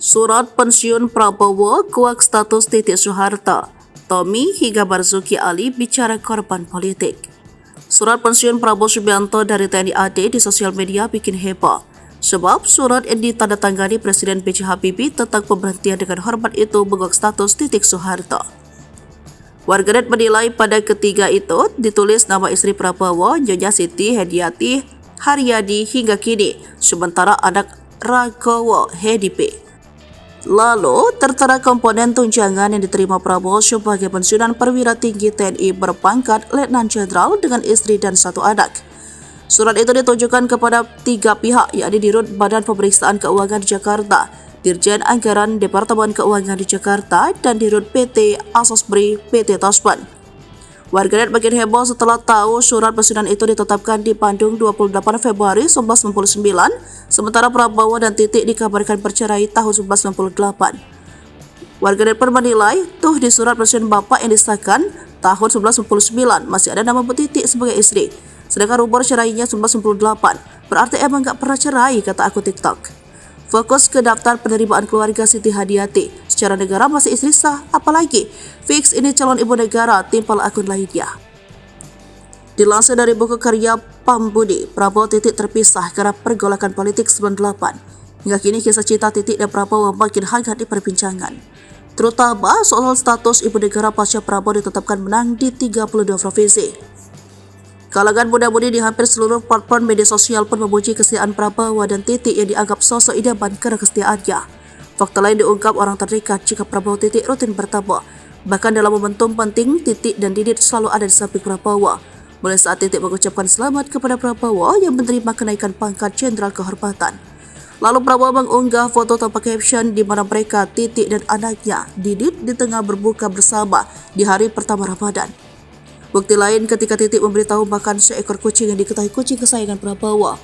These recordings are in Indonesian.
Surat pensiun Prabowo kuak status Titik Soeharto. Tommy hingga Marzuki Ali bicara korban politik. Surat pensiun Prabowo Subianto dari TNI AD di sosial media bikin heboh. Sebab surat yang ditandatangani Presiden B.J. Habibie tentang pemberhentian dengan hormat itu menguak status Titik Soeharto. Warganet menilai pada ketiga itu ditulis nama istri Prabowo, Nyonya Siti Hediati Haryadi hingga kini, sementara anak Ragowo Hedi P. Lalu, tertera komponen tunjangan yang diterima Prabowo sebagai pensiunan perwira tinggi TNI berpangkat Letnan Jenderal dengan istri dan satu anak. Surat itu ditujukan kepada tiga pihak, yakni Dirut Badan Pemeriksaan Keuangan di Jakarta, Dirjen Anggaran Departemen Keuangan di Jakarta, dan Dirut PT Asosbri PT Tosban. Warganet makin heboh setelah tahu surat pensiunan itu ditetapkan di Bandung 28 Februari 1999, sementara Prabowo dan Titik dikabarkan bercerai tahun 1998. Warganet pun menilai, tuh di surat pensiun bapak yang disahkan tahun 1999 masih ada nama Bu Titik sebagai istri, sedangkan rumor cerainya 1998, berarti emang gak pernah cerai, kata akun TikTok. Fokus ke daftar penerimaan keluarga Siti Hadiati. Secara negara masih istri sah, apalagi fix ini calon ibu negara, timpal akun lainnya. Dilansir dari buku karya Pambudi, Prabowo Titik terpisah karena pergolakan politik 98. Hingga kini kisah cinta Titik dan Prabowo makin hangat di perbincangan, terutama soal status ibu negara pasca Prabowo ditetapkan menang di 32 provinsi. Kalangan muda-mudi di hampir seluruh platform media sosial pun memuji kesetiaan Prabowo dan Titik yang dianggap sosok idaman karena kesetiaannya. Fakta lain diungkap orang terdekat jika Prabowo Titik rutin bertemu. Bahkan dalam momentum penting, Titik dan Didit selalu ada di samping Prabowo. Mulai saat Titik mengucapkan selamat kepada Prabowo yang menerima kenaikan pangkat Jenderal Kehormatan. Lalu Prabowo mengunggah foto tanpa caption di mana mereka, Titik dan anaknya, Didit, di tengah berbuka bersama di hari pertama Ramadan. Bukti lain ketika Titik memberitahu makan seekor kucing yang diketahui kucing kesayangan Prabowo.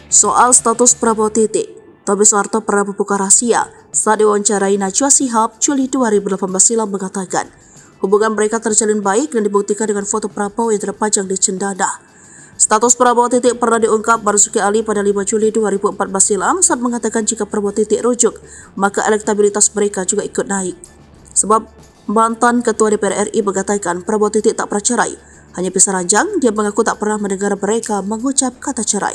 Soal status Prabowo Titik, Tommy Soeharto pernah membuka rahasia saat diwawancarai Najwa Shihab Juli 2018 silam mengatakan hubungan mereka terjalin baik dan dibuktikan dengan foto Prabowo yang terpajang di cendana. Status Prabowo Titik pernah diungkap Marzuki Ali pada 5 Juli 2014 silam saat mengatakan jika Prabowo Titik rujuk, maka elektabilitas mereka juga ikut naik. Sebab mantan Ketua DPR RI mengatakan Prabowo Titik tak pernah cerai, hanya pisah ranjang. Dia mengaku tak pernah mendengar mereka mengucap kata cerai.